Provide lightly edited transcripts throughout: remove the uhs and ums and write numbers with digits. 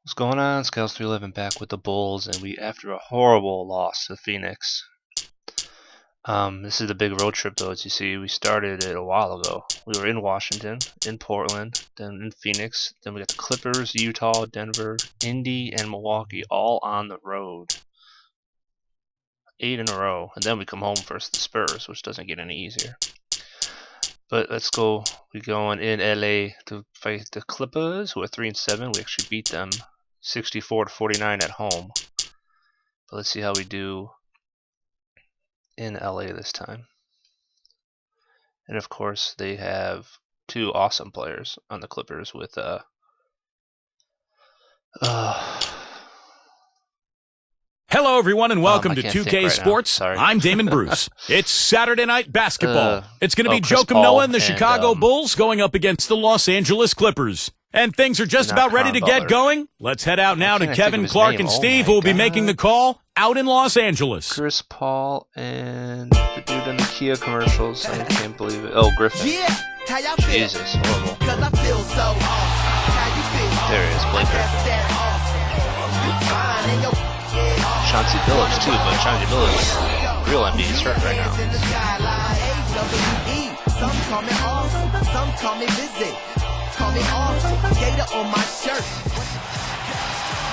What's going on? Scouts 311 back with the Bulls, and after a horrible loss to Phoenix. This is the big road trip, though. As you see, we started it a while ago. We were in Washington, in Portland, then in Phoenix. Then we got the Clippers, Utah, Denver, Indy, and Milwaukee, all on the road. 8 in a row, and then we come home versus the Spurs, which doesn't get any easier. But let's go. We're going in LA to fight the Clippers, who are 3-7. We actually beat them 64-49 at home. But let's see how we do in LA this time. And of course, they have 2 awesome players on the Clippers with Hello, everyone, and welcome to 2K right Sports. I'm Damon Bruce. It's Saturday Night Basketball. It's going to be Joakim Paul Noah and the Chicago Bulls going up against the Los Angeles Clippers. And things are just about ready to get going. Let's head out now to Kevin, Clark, and Steve, who will be making the call out in Los Angeles. Chris Paul and the dude in the Kia commercials. I can't believe it. Oh, Griffin. Jesus, horrible. There he is, Blake Griffin. Chauncey Billups too, but Chauncey Billups, real NBA, is hurt right now. Some call me off, some call me busy. Call me off, Gator on my shirt.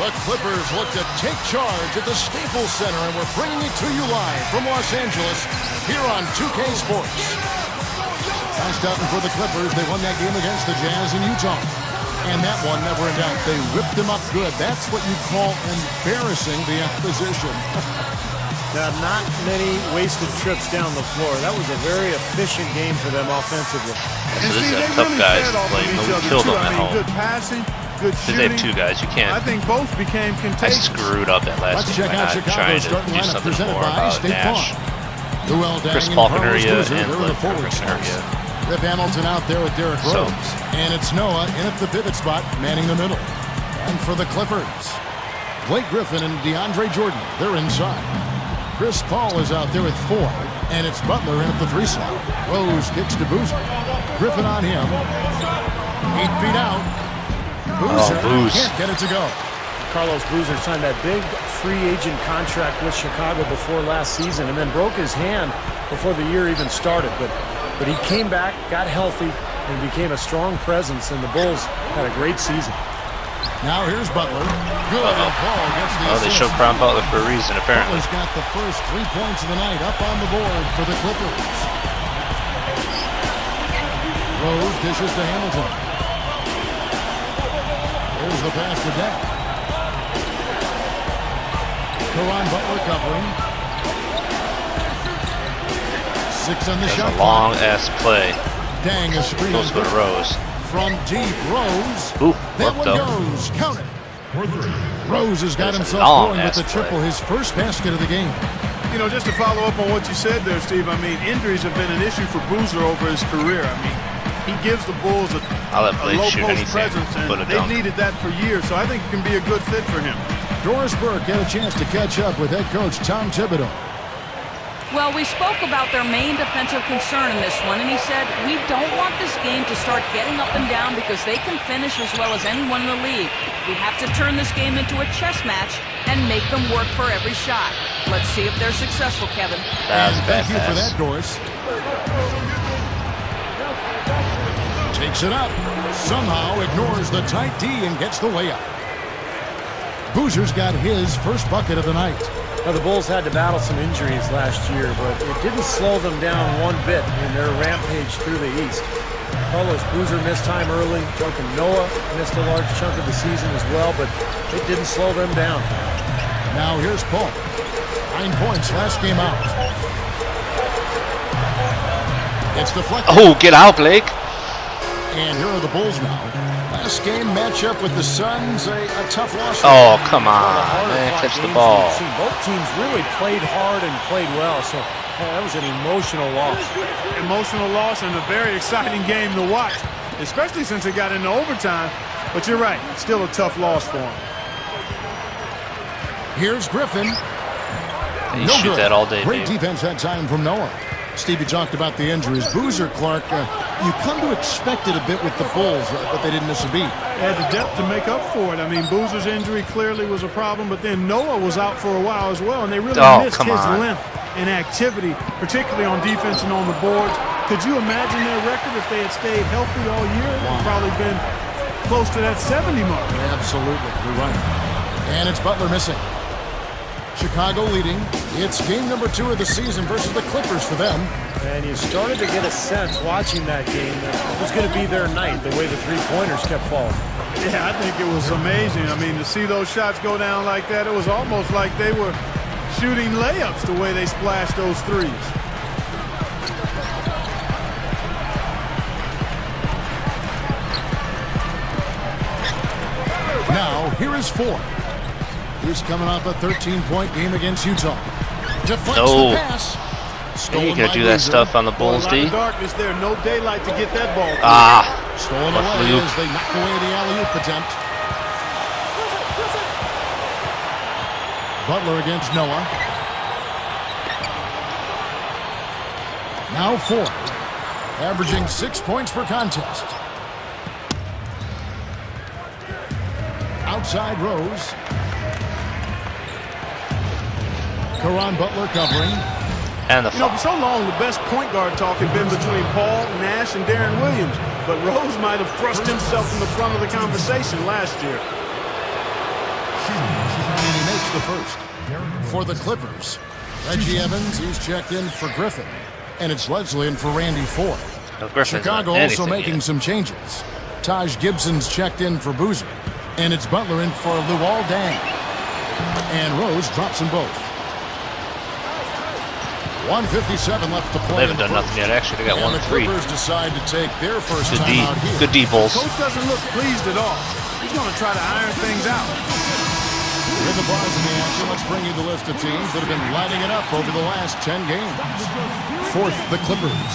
The Clippers look to take charge at the Staples Center, and we're bringing it to you live from Los Angeles here on 2K Sports. Last out for the Clippers, they won that game against the Jazz in Utah. And that one, never in doubt, they whipped them up good. That's what you call embarrassing the opposition. Now, not many wasted trips down the floor. That was a very efficient game for them offensively. So this is a tough guys to play. We killed them at home. Good passing, good shooting. They have 2 guys. You can't. I think both became I contagious. screwed up that last game by not trying to do something more about Nash. Luol Deng Chris Paul can hurt you, Booser, and they're Blake the forward Griffin can hurt you. Rip Hamilton out there with Derrick Rose. And it's Noah in at the pivot spot, manning the middle. And for the Clippers, Blake Griffin and DeAndre Jordan, they're inside. Chris Paul is out there with 4, and it's Butler in at the 3 slot. Rose kicks to Boozer. Griffin on him. 8 feet out. Boozer can't get it to go. Carlos Boozer signed that big free agent contract with Chicago before last season and then broke his hand before the year even started. But he came back, got healthy, and became a strong presence, and the Bulls had a great season. Now here's Butler. Good. And Paul gets the they showed Crown Butler for a reason, apparently. Butler's got the first 3 points of the night up on the board for the Clippers. Rose dishes to Hamilton. There's the pass to Deng. Karan Butler covering. 6 on the shot. A long-ass play. Deng a screen. Goes to Rose. From deep, Rose. Ooh, that one up. goes. Count it. Rose has got himself going with the triple, his first basket of the game. You know, just to follow up on what you said there, Steve, I mean, injuries have been an issue for Boozer over his career. I mean, he gives the Bulls a low-post presence, and they've needed that for years, so I think it can be a good fit for him. Doris Burke had a chance to catch up with head coach Tom Thibodeau. Well, we spoke about their main defensive concern in this one, and he said, we don't want this game to start getting up and down because they can finish as well as anyone in the league. We have to turn this game into a chess match and make them work for every shot. Let's see if they're successful, Kevin. Thank you for that, Doris. Takes it up. Somehow ignores the tight D and gets the layup. Boozer's got his first bucket of the night. Now, the Bulls had to battle some injuries last year, but it didn't slow them down one bit in their rampage through the East. Carlos Boozer missed time early. Joakim Noah missed a large chunk of the season as well, but it didn't slow them down. Now here's Paul. 9 points last game out. It's deflected. Oh, get out, Blake. And here are the Bulls now. Last game matchup with the Suns, a tough loss. Oh, come on, man, catch the ball. Both teams really played hard and played well, so that was an emotional loss. Emotional loss and a very exciting game to watch, especially since it got into overtime. But you're right, still a tough loss for him. Here's Griffin. You shoot that all day, Great defense that time from Noah. Stevie talked about the injuries. Boozer, Clark, You come to expect it a bit with the Bulls, but they didn't miss a beat. They had the depth to make up for it. I mean, Boozer's injury clearly was a problem, but then Noah was out for a while as well, and they really missed his length and activity, particularly on defense and on the boards. Could you imagine their record if they had stayed healthy all year? It would probably been close to that 70 mark. Absolutely, you're right. And it's Butler missing. Chicago leading. It's game number 2 of the season versus the Clippers for them. And you started to get a sense watching that game that it was going to be their night, the way the three-pointers kept falling. Yeah, I think it was amazing. I mean, to see those shots go down like that, it was almost like they were shooting layups the way they splashed those threes. Now, here is Ford. He's coming off a 13-point game against Utah. Deflects the pass. You gotta do that stuff on the Bulls, D. Darkness there, no daylight to get that ball. Stolen away as they knock away the alley-oop attempt. Butler against Noah. Now Ford, averaging 6 points per contest. Outside Rose. Caron Butler covering. And the for so long, the best point guard talk had been between Paul, Nash, and Darren Williams. But Rose might have thrust himself in the front of the conversation last year. And he makes the first. For the Clippers, Reggie Evans, he's checked in for Griffin. And it's Leslie in for Randy Ford. Chicago also making some changes. Taj Gibson's checked in for Boozer. And it's Butler in for Luol Deng. And Rose drops them both. 1:57 left to play. They haven't done nothing yet. Actually, they got 1 3. The Clippers decide to take their first time out here. Good D, Bulls. Coach doesn't look pleased at all. He's going to try to iron things out. With the bars in the action, let's bring you the list of teams that have been lighting it up over the last 10 games. Fourth, the Clippers.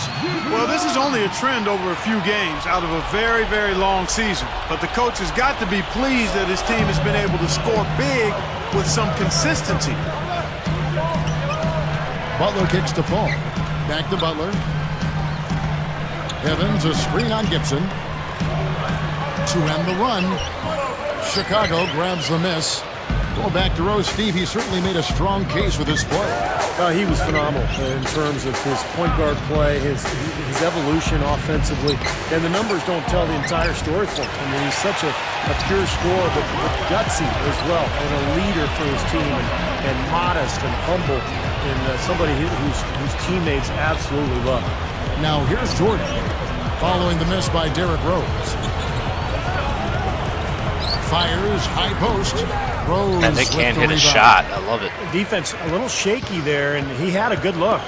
Well, this is only a trend over a few games out of a very, very long season. But the coach has got to be pleased that his team has been able to score big with some consistency. Butler kicks to Paul. Back to Butler. Evans, a screen on Gibson. To end the run. Chicago grabs the miss. Going back to Rose, Steve, he certainly made a strong case with his play. He was phenomenal in terms of his point guard play, his evolution offensively. And the numbers don't tell the entire story for him. I mean, he's such a pure scorer, but gutsy as well, and a leader for his team, and modest and humble, and somebody whose teammates absolutely love. Now here's Jordan, following the miss by Derrick Rose. Fires, high post. Rose, and they can't hit a shot. I love it. Defense a little shaky there, and he had a good look.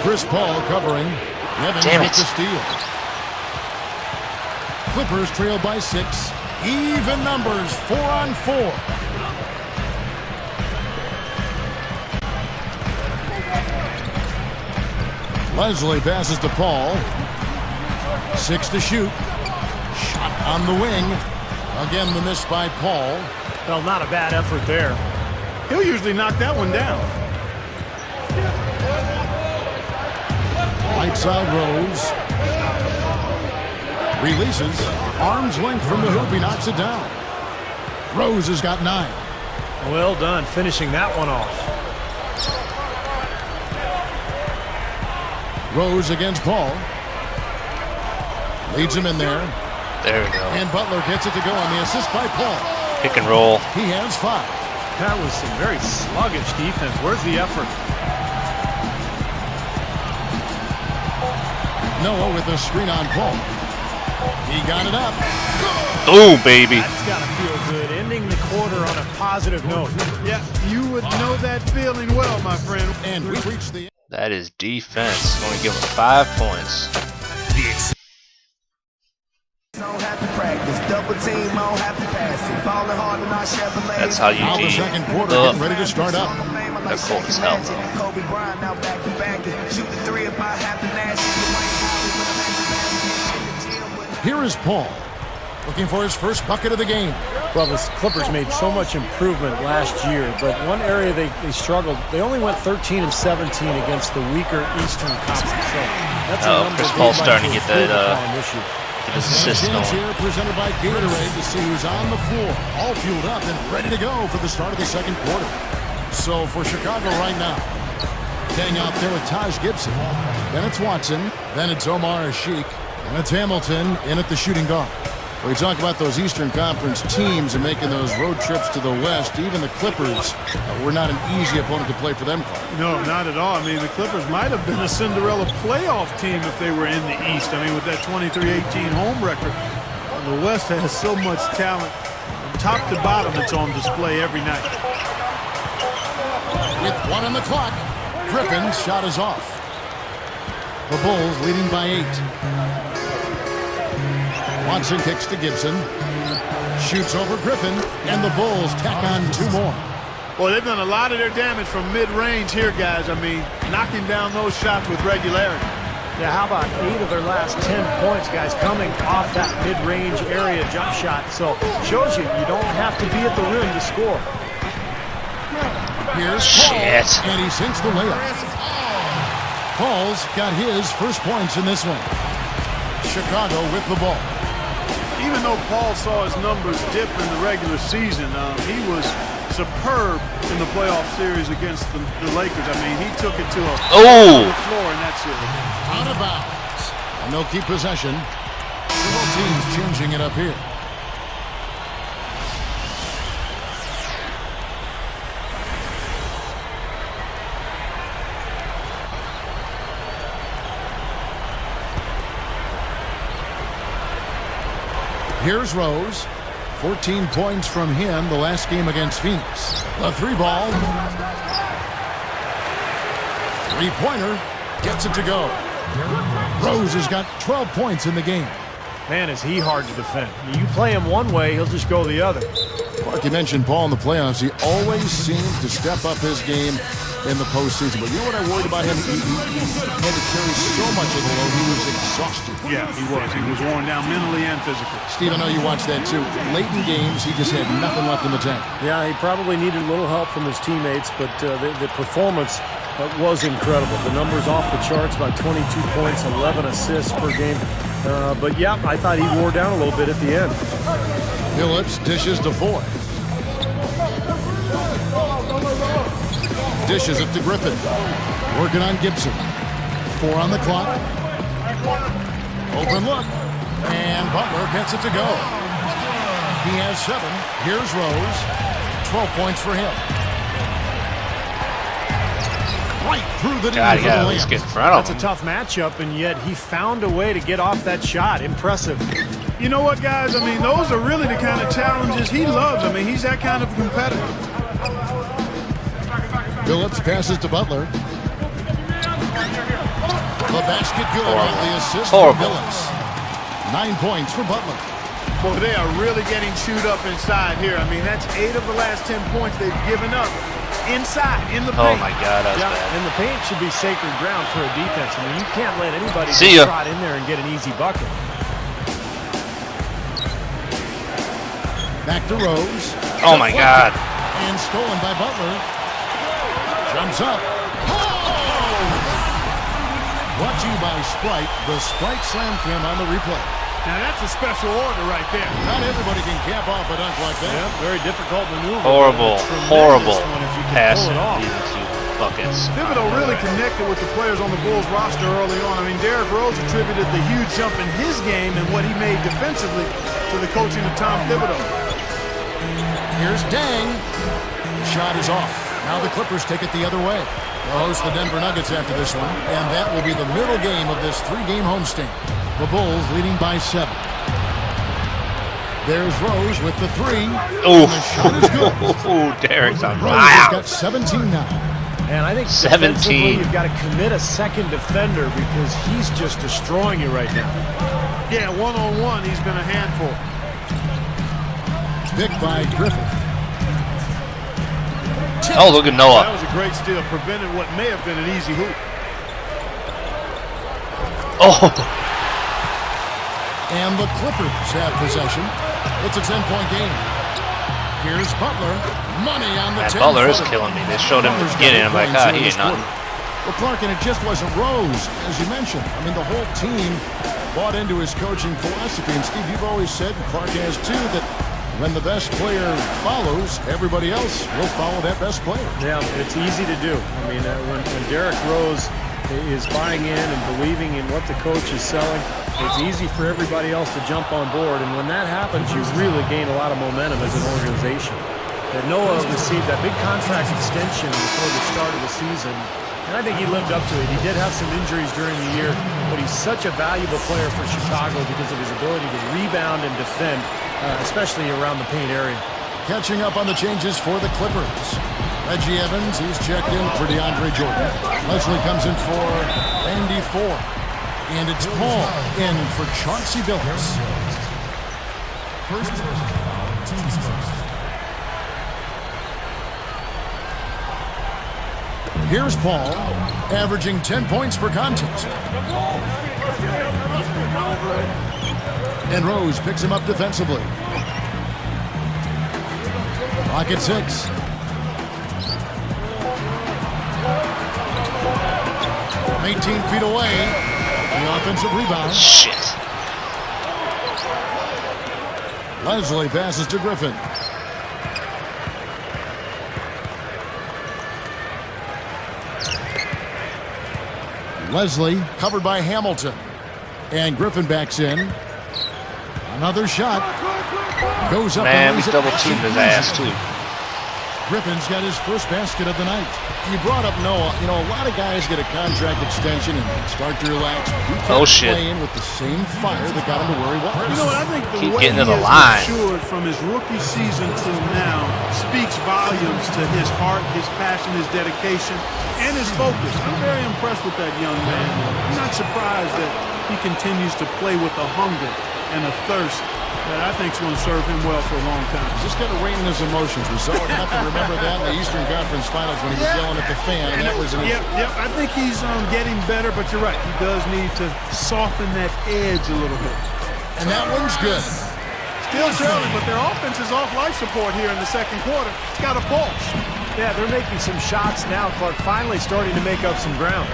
Chris Paul covering. Evans with the steal. Clippers trail by 6. Even numbers, 4-on-4. Leslie passes to Paul. 6 to shoot. Shot on the wing. Again, the miss by Paul. Well, not a bad effort there. He'll usually knock that one down. Right side Rose. Releases. Arm's length from the hoop. He knocks it down. Rose has got 9. Well done, finishing that one off. Rose against Paul. Leads him in there. There we go. And Butler gets it to go on the assist by Paul. Pick and roll. He has 5. That was some very sluggish defense. Where's the effort? Noah with a screen on Paul. He got it up. Boom, baby. That's got to feel good. Ending the quarter on a positive note. Yeah, you would know that feeling well, my friend. And we reached the... That is defense. Only give him 5 points. That's how you Now the second quarter getting ready to start up. They're cold as hell. Here is Paul, looking for his first bucket of the game. Well, the Clippers made so much improvement last year, but one area they struggled, they only went 13 and 17 against the weaker Eastern Conference. So that's a number Chris Paul's starting to get that this year. Chance here presented by Gatorade to see who's on the floor, all fueled up and ready to go for the start of the second quarter. So for Chicago right now, Deng out there with Taj Gibson. Then it's Watson. Then it's Omar Ashik. And it's Hamilton in at the shooting guard. We talk about those Eastern Conference teams and making those road trips to the West. Even the Clippers were not an easy opponent to play for them, Clark. No, not at all. I mean, the Clippers might have been a Cinderella playoff team if they were in the East. I mean, with that 23-18 home record, the West has so much talent. From top to bottom, it's on display every night. With 1 on the clock, Griffin's shot is off. The Bulls leading by 8. Watson kicks to Gibson. Shoots over Griffin, and the Bulls tack on 2 more. Well, they've done a lot of their damage from mid-range here, guys. I mean, knocking down those shots with regularity. Yeah, how about 8 of their last 10 points, guys, coming off that mid-range area jump shot. So, shows you don't have to be at the rim to score. Here's Paul, and he sinks the layup. Paul's got his first points in this one. Chicago with the ball. Even though Paul saw his numbers dip in the regular season, he was superb in the playoff series against the Lakers. I mean, he took it to a floor in that series. Out of bounds. And they'll keep possession. Both teams changing it up here. Here's Rose. 14 points from him the last game against Phoenix. The 3-ball. 3-pointer. Gets it to go. Rose has got 12 points in the game. Man, is he hard to defend. You play him one way, he'll just go the other. Clark, you mentioned Paul in the playoffs. He always seems to step up his game in the postseason. But you know what I worried about him? He had to carry so much of the load. He was exhausted. Yeah, he was. He was worn down mentally and physically. Steve, I know you watched that too. Late in games, he just had nothing left in the tank. Yeah, he probably needed a little help from his teammates, but the performance was incredible. The numbers off the charts, about 22 points, 11 assists per game. But yeah, I thought he wore down a little bit at the end. Phillips dishes to Foy. Dishes it to Griffin. Working on Gibson. 4 on the clock. Open look. And Butler gets it to go. He has 7. Here's Rose. 12 points for him. Right through the God, yeah, at least get in front of him. That's a tough matchup, and yet he found a way to get off that shot. Impressive. You know what, guys? I mean, those are really the kind of challenges he loves. I mean, he's that kind of competitor. Phillips passes to Butler. The basket good on the assist for Phillips. 9 points for Butler. Boy, they are really getting chewed up inside here. I mean, that's 8 of the last 10 points they've given up inside, in the paint. Oh, my God, that was bad. And the paint should be sacred ground for a defense. I mean, you can't let anybody get shot in there and get an easy bucket. Back to Rose. Oh, my God. And stolen by Butler. Jumps up. Oh! Brought to you by Sprite. The Sprite Slam Cam on the replay. Now that's a special order right there. Not everybody can cap off a dunk like that. Yeah, very difficult maneuver. Horrible pass these 2 buckets. Thibodeau really connected with the players on the Bulls roster early on. I mean, Derrick Rose attributed the huge jump in his game and what he made defensively to the coaching of Tom Thibodeau. Here's Deng. Shot is off. Now the Clippers take it the other way. They'll host the Denver Nuggets after this one, and that will be the middle game of this 3-game homestand. The Bulls leading by 7. There's Rose with the 3. Oh, the shot is good. Derrick's on Rose fire. has got 17 now. And I think 17. You've got to commit a second defender because he's just destroying you right now. Yeah, one-on-one, he's been a handful. Picked by Griffin. Oh, look at Noah. That was a great steal, prevented what may have been an easy hoop. Oh. And the Clippers have possession. It's a 10-point game. Here's Butler. Money on the 10. Butler is killing me. They showed him at the beginning. I'm like, ah, he ain't nothing. Well, Clark, and it just wasn't Rose, as you mentioned. I mean, the whole team bought into his coaching philosophy. And, Steve, you've always said, and Clark has too, that when the best player follows, everybody else will follow that best player. Yeah, it's easy to do. I mean, when Derrick Rose is buying in and believing in what the coach is selling, it's easy for everybody else to jump on board. And when that happens, you really gain a lot of momentum as an organization. That Noah received that big contract extension before the start of the season, and I think he lived up to it. He did have some injuries during the year, but he's such a valuable player for Chicago because of his ability to rebound and defend, especially around the paint area. Catching up on the changes for the Clippers. Reggie Evans, he's checked in for DeAndre Jordan. Leslie comes in for Andy Ford. And it's Paul in for Chauncey Billups. Here's Paul, averaging 10 points per contest. And Rose picks him up defensively. Clock at 6. From 18 feet away, the offensive rebound. Shit. Leslie passes to Griffin. Leslie covered by Hamilton. And Griffin backs in. Another shot. Goes up. Man, we double-teamed his ass, too. Griffin's got his first basket of the night. You brought up Noah. You know, a lot of guys get a contract extension and start to relax. He kept playing with the same fire that got him to where he was. You know what? I think the way getting to he the has line. matured from his rookie season till now speaks volumes to his heart, his passion, his dedication, and his focus. I'm very impressed with that young man. I'm not surprised that he continues to play with a hunger and a thirst that I think is going to serve him well for a long time. He's just got to rein in his emotions. We saw it happen. Remember that in the Eastern Conference Finals when he was yelling at the fan. That was an Yep. I think he's getting better, but you're right. He does need to soften that edge a little bit. And that one's good. Still trailing, but their offense is off life support here in the second quarter. It's got a pulse. Yeah, they're making some shots now. Clark finally starting to make up some ground.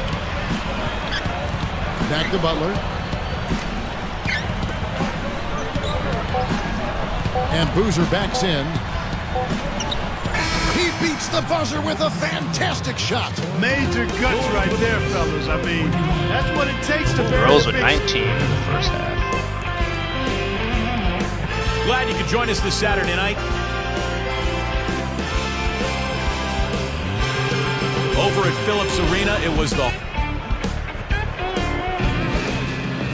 Back to Butler. And Boozer backs in. He beats the buzzer with a fantastic shot. Major guts right there, fellas. I mean, that's what it takes to bear Rose with 19 in the first half. Glad you could join us this Saturday night. Over at Phillips Arena, it was the...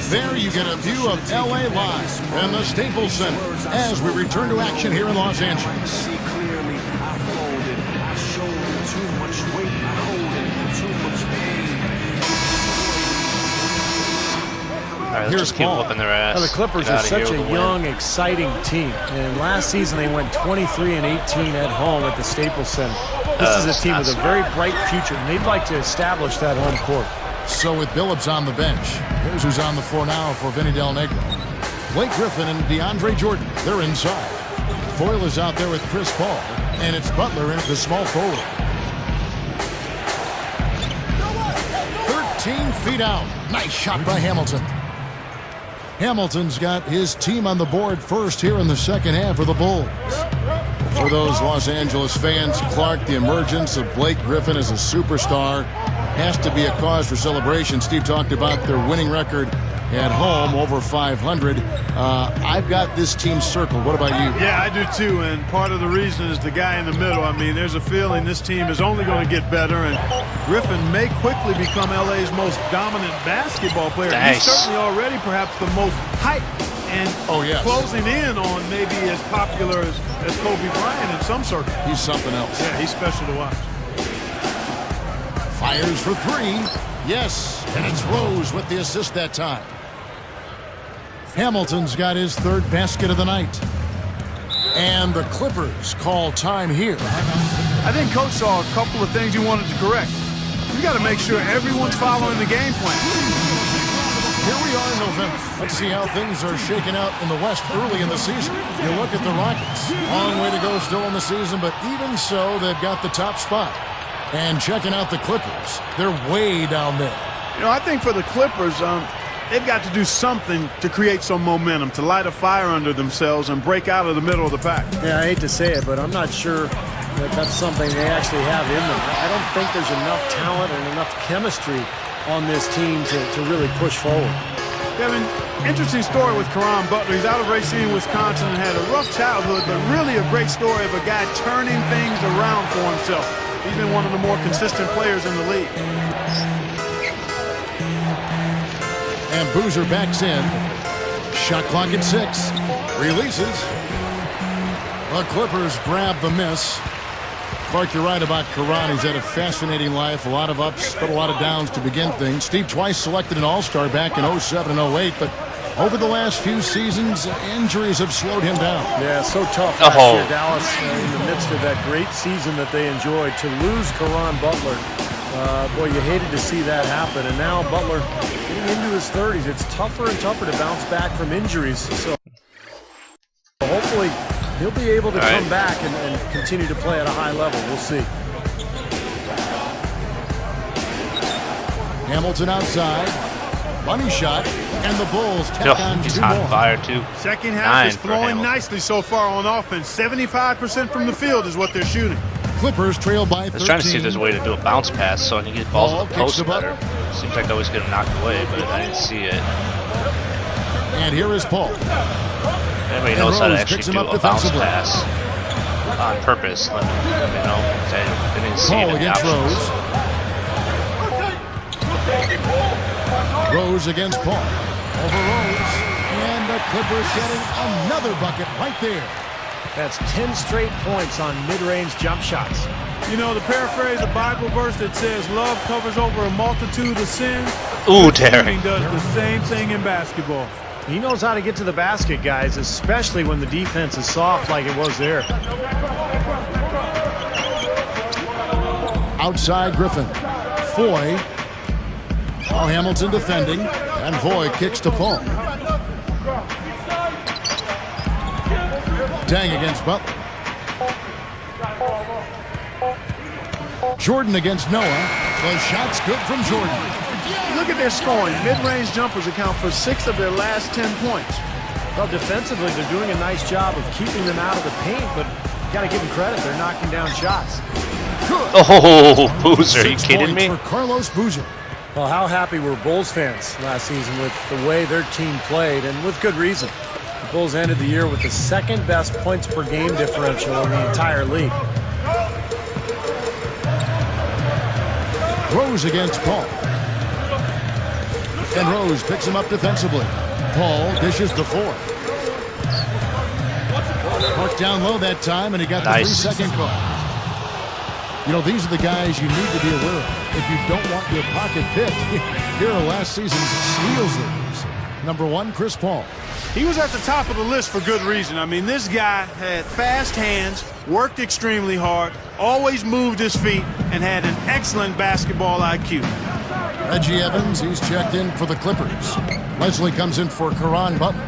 There you get a view of LA live and the Staples Center as we return to action here in Los Angeles. All right, let's just keep whooping their ass. Now, the Clippers are such a young, exciting team. And last season they went 23-18 at home at the Staples Center. This is a team with a very bright future, and they'd like to establish that home court. So with Billups on the bench, here's who's on the floor now for Vinny Del Negro. Blake Griffin and DeAndre Jordan, they're inside. Foyle is out there with Chris Paul, and it's Butler in at the small forward. 13 feet out. Nice shot by Hamilton. Hamilton's got his team on the board first here in the second half of the Bulls. For those Los Angeles fans, Clark, the emergence of Blake Griffin as a superstar has to be a cause for celebration. Steve talked about their winning record at home, over 500. I've got this team circled. What about you? Yeah, I do too, and part of the reason is the guy in the middle. I mean, there's a feeling this team is only going to get better, and Griffin may quickly become LA's most dominant basketball player. Nice. He's certainly already perhaps the most hyped and closing in on maybe as popular as Kobe Bryant in some circles. He's something else. Yeah, he's special to watch. Fires for three. Yes, and it's Rose with the assist that time. Hamilton's got his third basket of the night. And the Clippers call time here. I think Coach saw a couple of things he wanted to correct. You got to make sure everyone's following the game plan. Here we are in November. Let's see how things are shaking out in the West early in the season. You look at the Rockets. Long way to go still in the season, but even so, they've got the top spot. And checking out the Clippers, they're way down there. You know, I think for the Clippers, they've got to do something to create some momentum, to light a fire under themselves and break out of the middle of the pack. Yeah, I hate to say it, but I'm not sure that that's something they actually have in them. I don't think there's enough talent and enough chemistry on this team to really push forward. Kevin, interesting story with Caron Butler. He's out of Racine, Wisconsin, and had a rough childhood, but really a great story of a guy turning things around for himself. He's been one of the more consistent players in the league. And Boozer backs in. Shot clock at 6. Releases. The Clippers grab the miss. Clark, you're right about Caron. He's had a fascinating life, a lot of ups, but a lot of downs to begin things. Steve twice selected an All-Star back in 07 and 08, but over the last few seasons, injuries have slowed him down. Yeah, so tough last year, Dallas, in the midst of that great season that they enjoyed. To lose Caron Butler, boy, you hated to see that happen. And now Butler getting into his 30s. It's tougher and tougher to bounce back from injuries. So hopefully he'll be able to come back and continue to play at a high level. We'll see. Hamilton outside. Money shot. And the Bulls tack on he's 2 hot more. Fire too. Second half is flowing nicely so far on offense. 75% from the field is what they're shooting. Clippers trail by 13. I was trying to see if there's a way to do a bounce pass so I can get balls in the post better. Seems like I always get them knocked away, but I didn't see it. And here is Paul. Anybody knows how to actually do a bounce pass on purpose, let me know. I didn't see Paul it in the against options. Rose against Paul. Over Rose. And the Clippers getting another bucket right there. That's 10 straight points on mid-range jump shots. You know, to paraphrase a Bible verse that says, love covers over a multitude of sins. Ooh, Derek. Does the same thing in basketball. He knows how to get to the basket, guys, especially when the defense is soft like it was there. Outside Griffin. Foy. Now Hamilton defending. And Foy kicks to Paul. Deng against Butler. Jordan against Noah. The shot's good from Jordan. Look at their scoring. Mid-range jumpers account for 6 of their last 10 points. Well, defensively, they're doing a nice job of keeping them out of the paint, but you got to give them credit. They're knocking down shots. Good. Oh, Boozer, are you kidding me? For Carlos Boozer. Well, how happy were Bulls fans last season with the way their team played, and with good reason. The Bulls ended the year with the second best points per game differential in the entire league. Rose against Paul. And Rose picks him up defensively. Paul dishes to Four. Marked down low that time, and he got the 3-second call. You know, these are the guys you need to be aware of. If you don't want your pocket picked, here are last season's steals leaders. Number 1, Chris Paul. He was at the top of the list for good reason. I mean, this guy had fast hands, worked extremely hard, always moved his feet, and had an excellent basketball IQ. Reggie Evans, he's checked in for the Clippers. Leslie comes in for Caron Butler.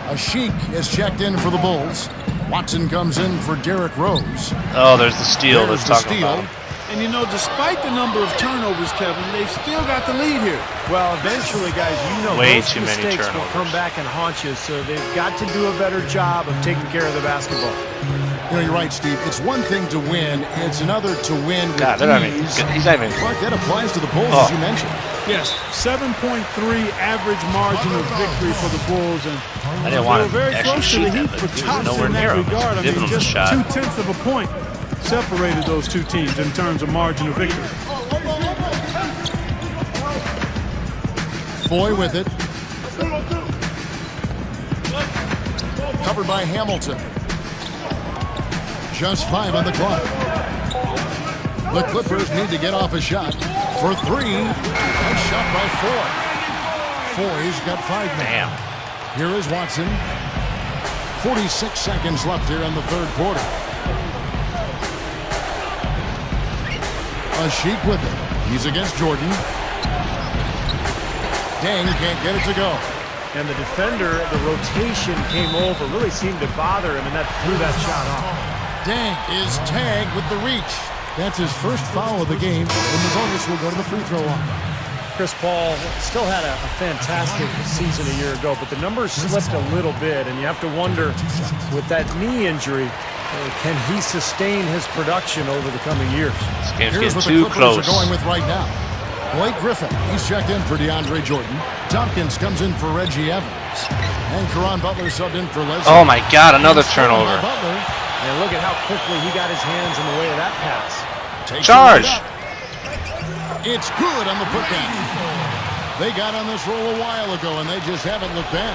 Ashik is checked in for the Bulls. Watson comes in for Derrick Rose. Oh, there's the steal. There's Let's the talk steal. about it. And, you know, despite the number of turnovers, Kevin, they've still got the lead here. Well, eventually, guys, you know Way those too many mistakes will turnovers. come back and haunt you, so they've got to do a better job of taking care of the basketball. You know, you're right, Steve. It's one thing to win. It's another to win with God, they're not even, ease. he's not even. Clark, that applies to the Bulls, as you mentioned. Yes, 7.3 average margin of victory for the Bulls, and I didn't want they were to very actually close to the shoot Heat that, for but he was tops nowhere in near that him. regard. I Giving mean, him the just shot. 0.2 of a point separated those two teams in terms of margin of victory. Foy with it. Covered by Hamilton. Just 5 on the clock. The Clippers need to get off a shot. For 3. A shot by Foy. Foy's got 5 now. Damn. Here is Watson. 46 seconds left here in the third quarter. Ashik with it. He's against Jordan. Deng can't get it to go. And the defender, the rotation came over, really seemed to bother him, and that threw that shot off. Deng is tagged with the reach. That's his first foul of the game, and the bonus will go to the free throw line. Chris Paul still had a fantastic season a year ago, but the numbers slipped a little bit, and you have to wonder, with that knee injury, can he sustain his production over the coming years? Here's what the Clippers are going with right now. Blake Griffin, he's checked in for DeAndre Jordan. Tompkins comes in for Reggie Evans. And Caron Butler subbed in for Leslie. Oh my God, another turnover. And look at how quickly he got his hands in the way of that pass. Charge! It's good on the putback. They got on this roll a while ago, and they just haven't looked back.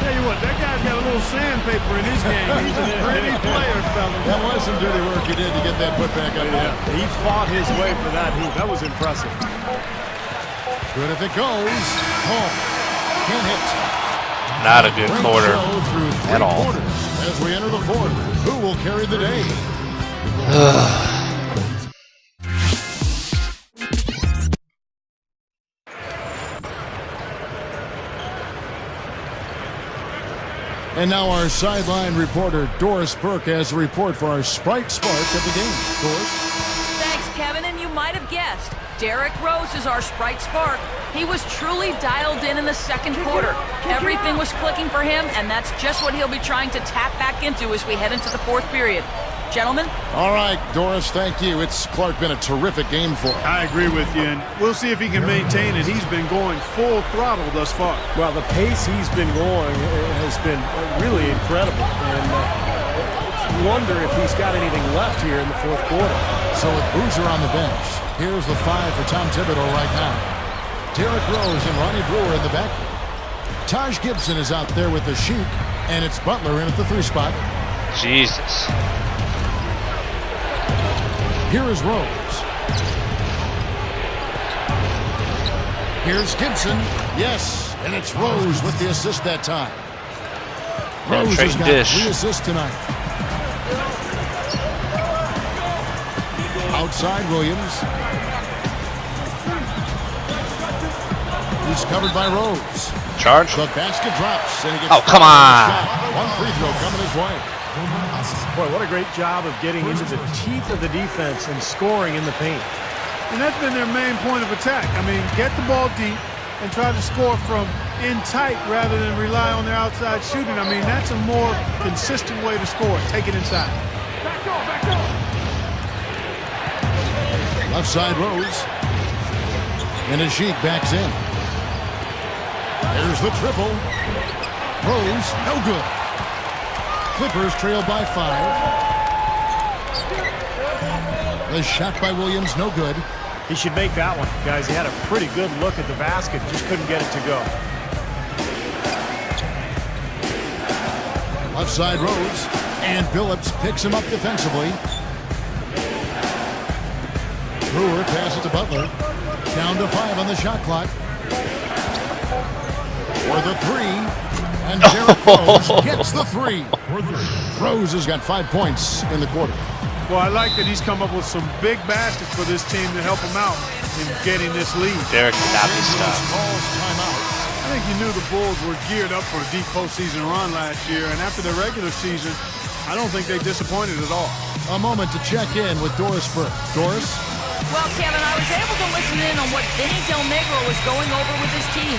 Tell you what, that guy's got a little sandpaper in his game. He's a pretty player, fellas. That was some dirty work he did to get that putback up there. He fought his way for that hoop. That was impressive. Good if it goes. Home. Can't hit. Not a good quarter at all. As we enter the fourth, who will carry the day? And now our sideline reporter, Doris Burke, has a report for our Sprite Spark of the game. Doris? Thanks, Kevin, and you might have guessed. Derrick Rose is our Sprite Spark. He was truly dialed in the second quarter. Everything was clicking for him, and that's just what he'll be trying to tap back into as we head into the fourth period. Gentlemen? All right, Doris, thank you. It's Clark been a terrific game for him. I agree with you, and we'll see if he can maintain it. He's been going full throttle thus far. Well, the pace he's been going has been really incredible, and wonder if he's got anything left here in the fourth quarter. So with Boozer on the bench, here's the 5 for Tom Thibodeau right now. Derrick Rose and Ronnie Brewer in the backcourt. Taj Gibson is out there with the Sheik, and it's Butler in at the 3 spot. Jesus. Here is Rose. Here's Gibson. Yes, and it's Rose with the assist that time. Rose has got 3 assists tonight. Outside Williams. He's covered by Rose. Charge. The basket drops, and he gets come on. One free throw coming his way. Boy, what a great job of getting into the teeth of the defense and scoring in the paint. And that's been their main point of attack. I mean, get the ball deep and try to score from in tight rather than rely on their outside shooting. I mean, that's a more consistent way to score. Take it inside. Left side Rose. And Sheik backs in. There's the triple. Rose, no good. Clippers trail by 5. The shot by Williams, no good. He should make that one, guys. He had a pretty good look at the basket, just couldn't get it to go. Left side Rose, and Billups picks him up defensively. Brewer passes to Butler. Down to 5 on the shot clock. For the 3. And Derrick Rose gets the 3. Rose has got 5 points in the quarter. Well, I like that he's come up with some big baskets for this team to help him out in getting this lead. Derrick cannot be stopped. I think you knew the Bulls were geared up for a deep postseason run last year, and after the regular season, I don't think they disappointed at all. A moment to check in with Doris Burke. Doris? Well, Kevin, I was able to listen in on what Vinny Del Negro was going over with his team.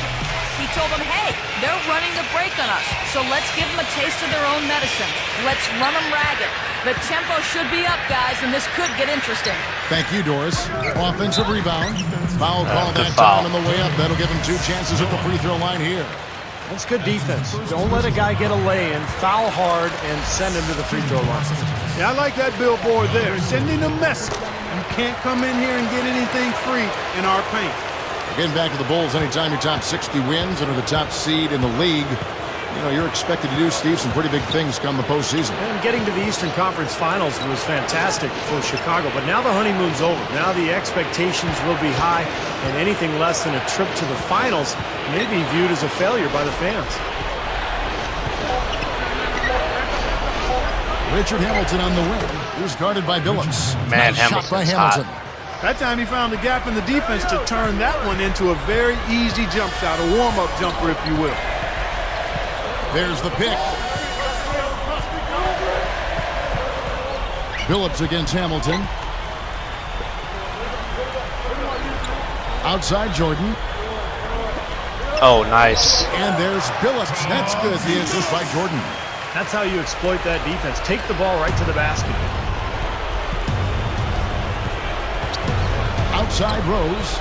He told them, hey, they're running the break on us, so let's give them a taste of their own medicine. Let's run them ragged. The tempo should be up, guys, and this could get interesting. Thank you, Doris. Offensive rebound. Foul call that time on the way up. That'll give him 2 chances at the free throw line here. That's good defense. Don't let a guy get a lay-in, foul hard, and send him to the free throw line. Yeah, I like that billboard there. Sending a message. You can't come in here and get anything free in our paint. Getting back to the Bulls, anytime you're top 60 wins and are the top seed in the league, you know, you're expected to do, Steve, some pretty big things come the postseason. And getting to the Eastern Conference Finals was fantastic for Chicago, but now the honeymoon's over. Now the expectations will be high, and anything less than a trip to the finals may be viewed as a failure by the fans. Richard Hamilton on the wing. He was guarded by Billups. Man, nice shot by Hamilton. That time he found the gap in the defense to turn that one into a very easy jump shot, a warm-up jumper, if you will. There's the pick. Billups against Hamilton. Outside Jordan. Oh, nice. And there's Billups. That's good. The assist by Jordan. That's how you exploit that defense. Take the ball right to the basket. Outside Rose.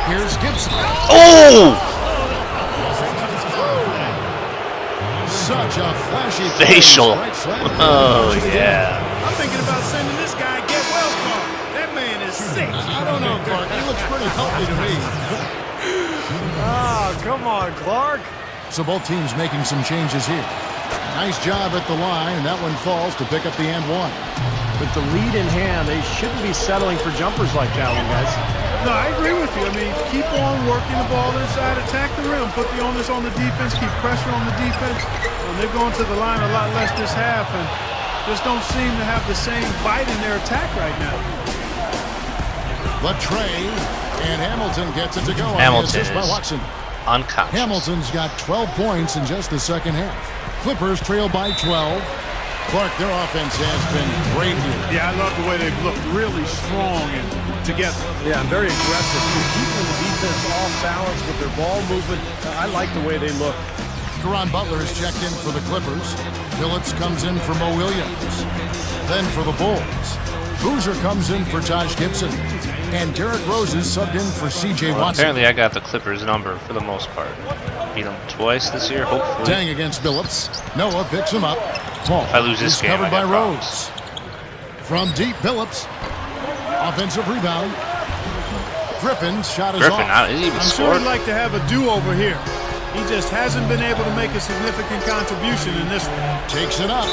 Here's Gibson. Oh! Such a flashy facial. Oh, yeah. I'm thinking about sending this guy a get well card. That man is sick. I don't know, Clark. He looks pretty healthy to me. Ah, come on, Clark. So both teams making some changes here. Nice job at the line, and that one falls to pick up the and one. With the lead in hand, they shouldn't be settling for jumpers like that one, guys. No, I agree with you. I mean, keep on working the ball inside, attack the rim, put the onus on the defense, keep pressure on the defense. And they're going to the line a lot less this half and just don't seem to have the same bite in their attack right now. Latrey, and Hamilton gets it to go. Hamilton is by Watson. Unconscious. Hamilton's got 12 points in just the second half. Clippers trail by 12. Clark, their offense has been great here. Yeah, I love the way they've looked really strong and together. Yeah, and very aggressive, too. Keeping the defense off balance with their ball movement. I like the way they look. Caron Butler is checked in for the Clippers. Phillips comes in for Mo Williams. Then for the Bulls, Boozer comes in for Taj Gibson. And Derrick Rose is subbed in for C.J. Watson. Apparently I got the Clippers number for the most part. Beat them twice this year, hopefully. Deng against Billups. Noah picks him up. Paul If I lose this is game, covered I by got Rose. problems. From deep, Billups. Offensive rebound. Griffin's shot is Griffin, off. is he even I'm sure scored? he'd like to have a do-over here. He just hasn't been able to make a significant contribution in this one. Takes it up.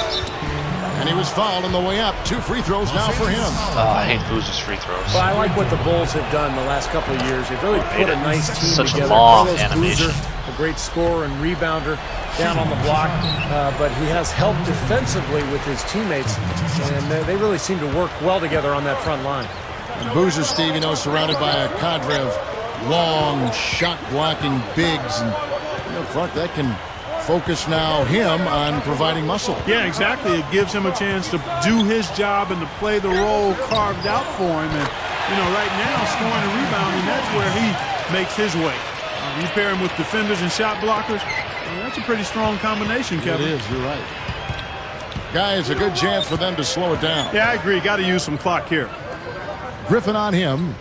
And he was fouled on the way up. 2 free throws now for him. Oh, I hate Boozer's free throws. Well, I like what the Bulls have done the last couple of years. They've really put a nice team Such together. long Carlos animation. Boozer, a great scorer and rebounder down on the block, but he has helped defensively with his teammates, and they really seem to work well together on that front line. And Boozer, Steve, surrounded by a cadre of long, shot-blocking bigs. And, Clark, that can focus now him on providing muscle. Yeah, exactly. It gives him a chance to do his job and to play the role carved out for him. And, right now, scoring and rebounding, that's where he makes his way. You pair him with defenders and shot blockers, that's a pretty strong combination, Kevin. It is, you're right. Guys, a good chance for them to slow it down. Yeah, I agree. Got to use some clock here. Griffin on him.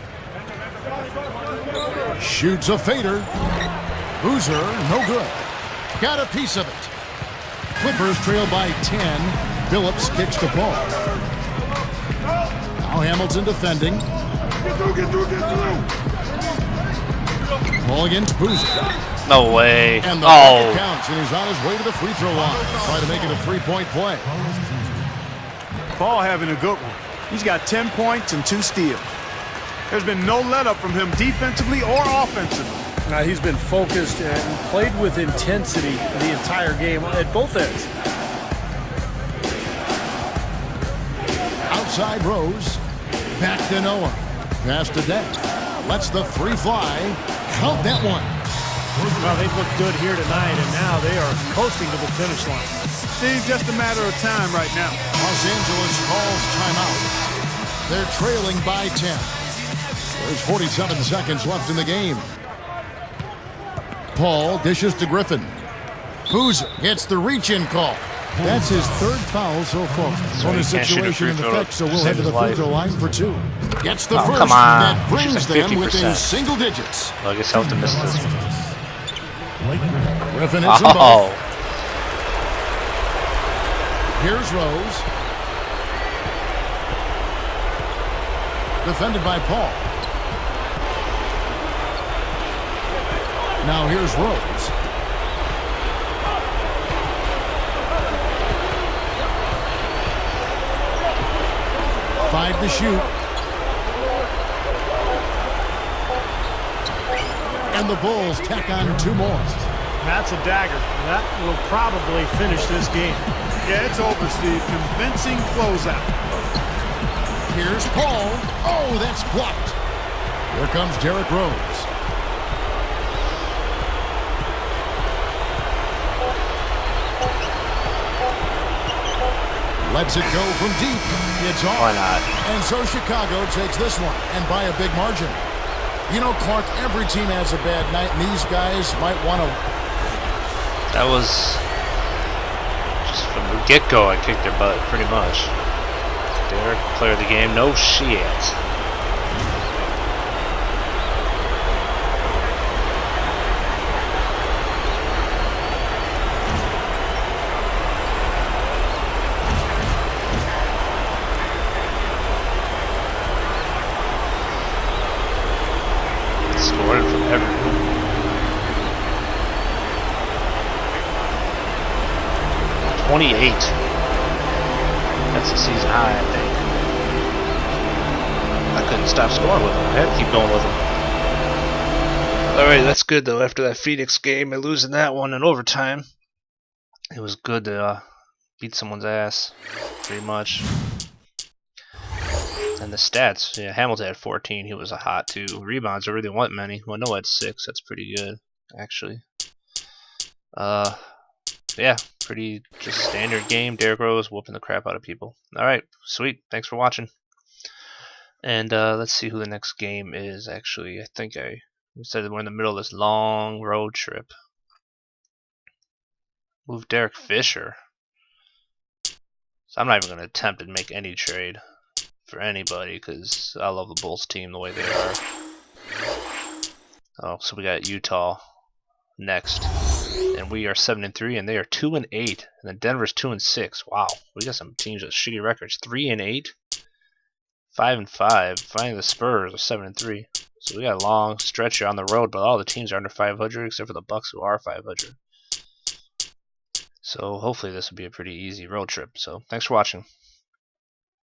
Shoots a fader. Boozer, no good. Got a piece of it. Clippers trail by 10. Billups kicks the ball. Now Hamilton defending. Ball against Boozer. No way. And the bucket counts, and he's on his way to the free throw line. Try to make it a three-point play. Paul having a good one. He's got 10 points and 2 steals. There's been no let-up from him defensively or offensively. He's been focused and played with intensity the entire game at both ends. Outside Rose. Back to Noah. Pass to Deng. Lets the three fly. Count that one. Well, they've looked good here tonight, and now they are coasting to the finish line. Steve, just a matter of time right now. Los Angeles calls timeout. They're trailing by 10. There's 47 seconds left in the game. Paul dishes to Griffin. Boozer gets the reach-in call. That's his 3rd foul so far. On a situation in effect, so we'll head to the free throw line for 2. Gets the first. Come on. That brings them 50%. within single digits. Well, I guess I'll have to miss this one. Griffin hits them both. Here's Rose. Defended by Paul. Now here's Rose. Five to shoot. And the Bulls tack on 2 more. That's a dagger. That will probably finish this game. Yeah, it's over, Steve. Convincing closeout. Here's Paul. Oh, that's blocked. Here comes Derrick Rose. Lets it go from deep. It's off. Why not? And so Chicago takes this one, and by a big margin. You know, Clark, every team has a bad night, and these guys might want to... That was just from the get-go. I kicked their butt, pretty much. Derrick, player of the game. No shit. Scoring from everyone. That's the season high, I think. I couldn't stop scoring with him. I had to keep going with him. Alright, that's good though. After that Phoenix game and losing that one in overtime, it was good to beat someone's ass, pretty much. And the stats, yeah, Hamilton had 14. He was a hot too. Rebounds, I really want many. Well, Noah had 6. That's pretty good, actually. Yeah, pretty just standard game. Derrick Rose whooping the crap out of people. All right, sweet. Thanks for watching. And let's see who the next game is. Actually, I think we said we're in the middle of this long road trip. Move Derek Fisher. So I'm not even going to attempt to make any trade for anybody because I love the Bulls team the way they are. Oh, so we got Utah next, and we are 7-3, and they are 2-8, and then Denver's 2-6. Wow, we got some teams with shitty records. 3-8, 5-5. Finally, the Spurs are 7-3. So we got a long stretch here on the road, but all the teams are under 500 except for the Bucks, who are 500. So hopefully this will be a pretty easy road trip. So thanks for watching.